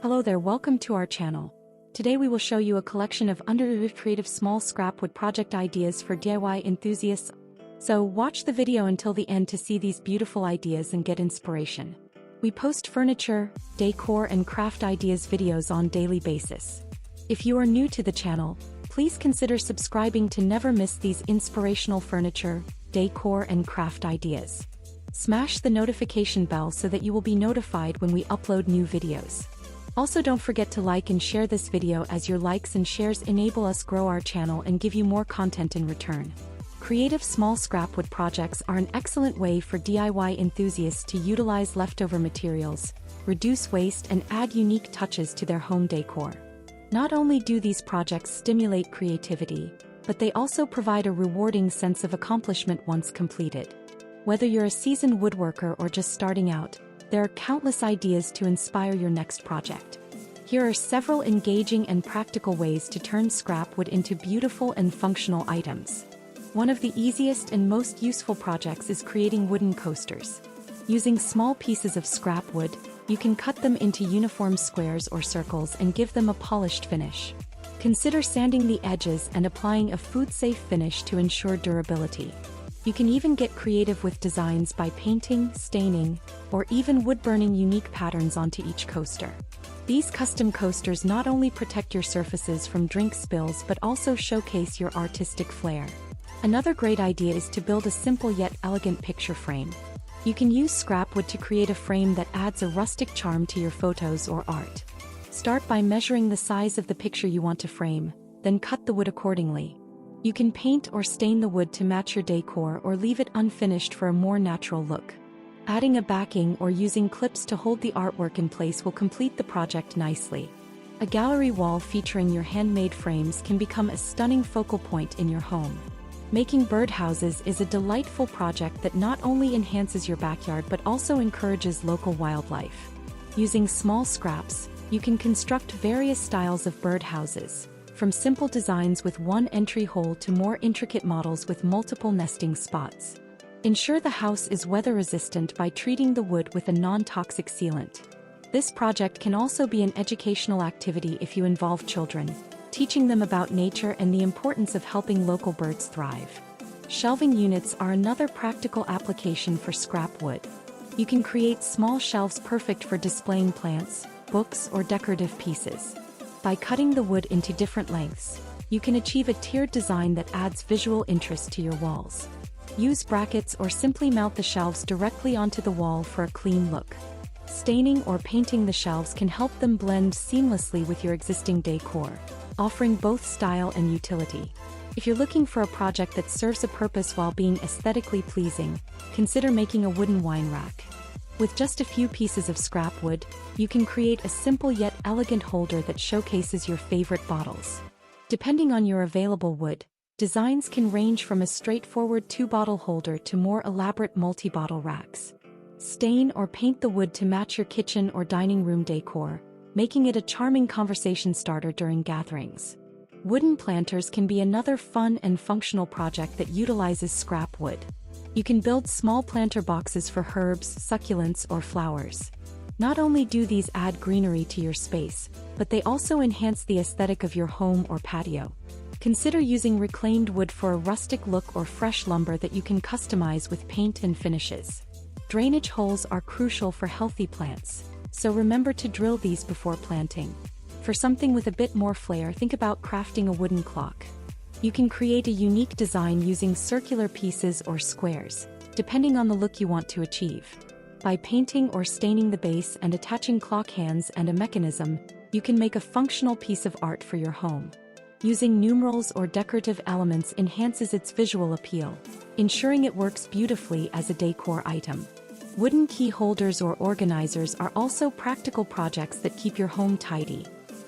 Hello there, welcome to our channel. Today we will show you a collection of underrated creative small scrap wood project ideas for DIY enthusiasts. So watch the video until the end to see these beautiful ideas and get inspiration. We post furniture, decor and craft ideas videos on daily basis. If you are new to the channel, please consider subscribing to never miss these inspirational furniture, decor and craft ideas. Smash the notification bell so that you will be notified when we upload new videos. Also, don't forget to like and share this video, as your likes and shares enable us grow our channel and give you more content in return. Creative small scrap wood projects are an excellent way for DIY enthusiasts to utilize leftover materials, reduce waste and add unique touches to their home decor. Not only do these projects stimulate creativity, but they also provide a rewarding sense of accomplishment once completed. Whether you're a seasoned woodworker or just starting out, there are countless ideas to inspire your next project. Here are several engaging and practical ways to turn scrap wood into beautiful and functional items. One of the easiest and most useful projects is creating wooden coasters. Using small pieces of scrap wood, you can cut them into uniform squares or circles and give them a polished finish. Consider sanding the edges and applying a food-safe finish to ensure durability. You can even get creative with designs by painting, staining, or even wood-burning unique patterns onto each coaster. These custom coasters not only protect your surfaces from drink spills but also showcase your artistic flair. Another great idea is to build a simple yet elegant picture frame. You can use scrap wood to create a frame that adds a rustic charm to your photos or art. Start by measuring the size of the picture you want to frame, then cut the wood accordingly. You can paint or stain the wood to match your decor or leave it unfinished for a more natural look. Adding a backing or using clips to hold the artwork in place will complete the project nicely. A gallery wall featuring your handmade frames can become a stunning focal point in your home. Making birdhouses is a delightful project that not only enhances your backyard but also encourages local wildlife. Using small scraps, you can construct various styles of birdhouses, from simple designs with one entry hole to more intricate models with multiple nesting spots. Ensure the house is weather resistant by treating the wood with a non-toxic sealant. This project can also be an educational activity if you involve children, teaching them about nature and the importance of helping local birds thrive. Shelving units are another practical application for scrap wood. You can create small shelves perfect for displaying plants, books, or decorative pieces. By cutting the wood into different lengths, you can achieve a tiered design that adds visual interest to your walls. Use brackets or simply mount the shelves directly onto the wall for a clean look. Staining or painting the shelves can help them blend seamlessly with your existing decor, offering both style and utility. If you're looking for a project that serves a purpose while being aesthetically pleasing, consider making a wooden wine rack. With just a few pieces of scrap wood, you can create a simple yet elegant holder that showcases your favorite bottles. Depending on your available wood, designs can range from a straightforward 2-bottle holder to more elaborate multi-bottle racks. Stain or paint the wood to match your kitchen or dining room decor, making it a charming conversation starter during gatherings. Wooden planters can be another fun and functional project that utilizes scrap wood. You can build small planter boxes for herbs, succulents, or flowers. Not only do these add greenery to your space, but they also enhance the aesthetic of your home or patio. Consider using reclaimed wood for a rustic look or fresh lumber that you can customize with paint and finishes. Drainage holes are crucial for healthy plants, so remember to drill these before planting. For something with a bit more flair, think about crafting a wooden clock. You can create a unique design using circular pieces or squares, depending on the look you want to achieve. By painting or staining the base and attaching clock hands and a mechanism, you can make a functional piece of art for your home. Using numerals or decorative elements enhances its visual appeal, ensuring it works beautifully as a decor item. Wooden key holders or organizers are also practical projects that keep your home tidy.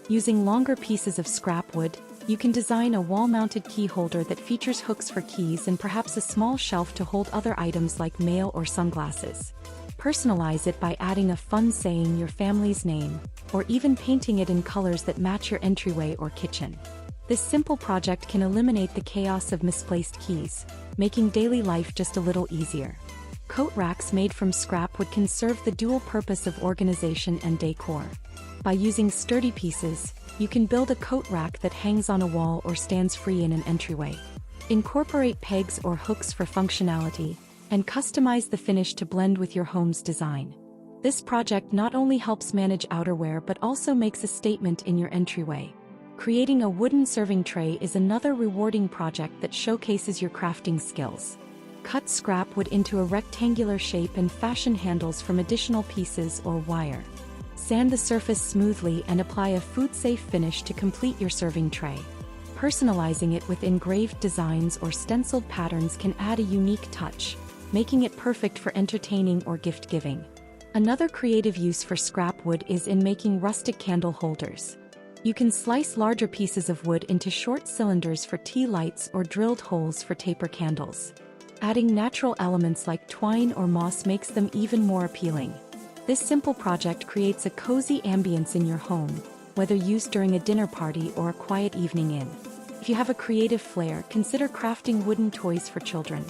Using longer pieces of scrap wood, you can design a wall-mounted key holder that features hooks for keys and perhaps a small shelf to hold other items like mail or sunglasses. Personalize it by adding a fun saying, your family's name, or even painting it in colors that match your entryway or kitchen. This simple project can eliminate the chaos of misplaced keys, making daily life just a little easier. Coat racks made from scrap wood can serve the dual purpose of organization and decor. By using sturdy pieces, you can build a coat rack that hangs on a wall or stands free in an entryway. Incorporate pegs or hooks for functionality, and customize the finish to blend with your home's design. This project not only helps manage outerwear but also makes a statement in your entryway. Creating a wooden serving tray is another rewarding project that showcases your crafting skills. Cut scrap wood into a rectangular shape and fashion handles from additional pieces or wire. Sand the surface smoothly and apply a food-safe finish to complete your serving tray. Personalizing it with engraved designs or stenciled patterns can add a unique touch, making it perfect for entertaining or gift-giving. Another creative use for scrap wood is in making rustic candle holders. You can slice larger pieces of wood into short cylinders for tea lights or drilled holes for taper candles. Adding natural elements like twine or moss makes them even more appealing. This simple project creates a cozy ambience in your home, whether used during a dinner party or a quiet evening in. If you have a creative flair, consider crafting wooden toys for children.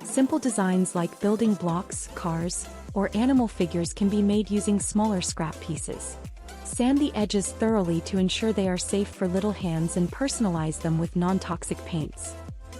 Simple designs like building blocks, cars, or animal figures can be made using smaller scrap pieces. Sand the edges thoroughly to ensure they are safe for little hands and personalize them with non-toxic paints.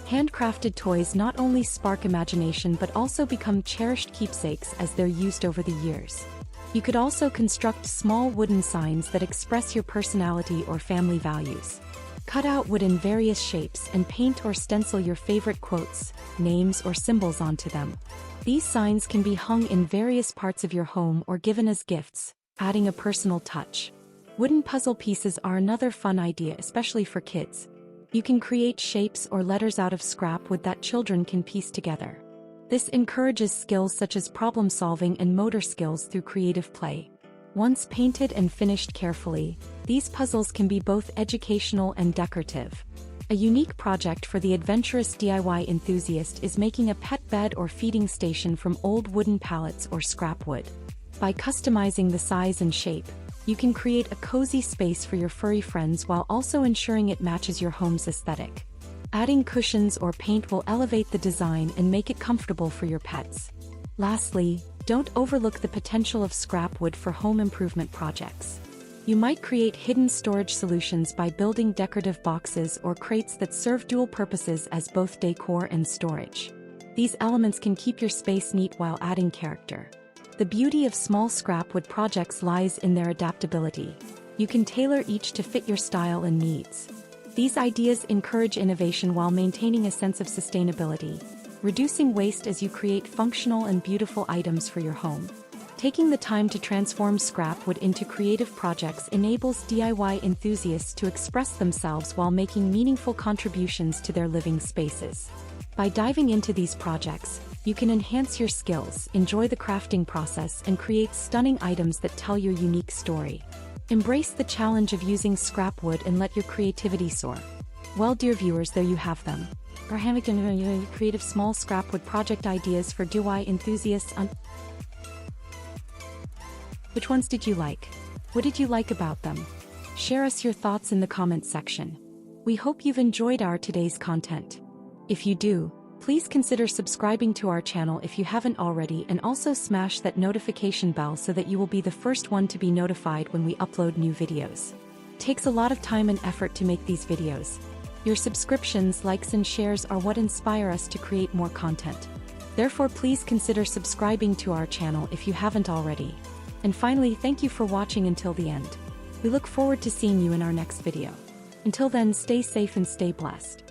Handcrafted toys not only spark imagination but also become cherished keepsakes as they're used over the years. You could also construct small wooden signs that express your personality or family values. Cut out wood in various shapes and paint or stencil your favorite quotes, names, or symbols onto them. These signs can be hung in various parts of your home or given as gifts, adding a personal touch. Wooden puzzle pieces are another fun idea, especially for kids. You can create shapes or letters out of scrap wood that children can piece together. This encourages skills such as problem-solving and motor skills through creative play. Once painted and finished carefully, these puzzles can be both educational and decorative. A unique project for the adventurous DIY enthusiast is making a pet bed or feeding station from old wooden pallets or scrap wood. By customizing the size and shape, you can create a cozy space for your furry friends while also ensuring it matches your home's aesthetic. Adding cushions or paint will elevate the design and make it comfortable for your pets. Lastly, don't overlook the potential of scrap wood for home improvement projects. You might create hidden storage solutions by building decorative boxes or crates that serve dual purposes as both decor and storage. These elements can keep your space neat while adding character. The beauty of small scrap wood projects lies in their adaptability. You can tailor each to fit your style and needs. These ideas encourage innovation while maintaining a sense of sustainability, reducing waste as you create functional and beautiful items for your home. Taking the time to transform scrap wood into creative projects enables DIY enthusiasts to express themselves while making meaningful contributions to their living spaces. By diving into these projects, you can enhance your skills, enjoy the crafting process, and create stunning items that tell your unique story. Embrace the challenge of using scrap wood and let your creativity soar. Well, dear viewers, there you have them. Our creative small scrap wood project ideas for DIY enthusiasts. Which ones did you like? What did you like about them? Share us your thoughts in the comments section. We hope you've enjoyed our today's content. If you do, please consider subscribing to our channel if you haven't already, and also smash that notification bell so that you will be the first one to be notified when we upload new videos. It takes a lot of time and effort to make these videos. Your subscriptions, likes, and shares are what inspire us to create more content. Therefore, please consider subscribing to our channel if you haven't already. And finally, thank you for watching until the end. We look forward to seeing you in our next video. Until then, stay safe and stay blessed.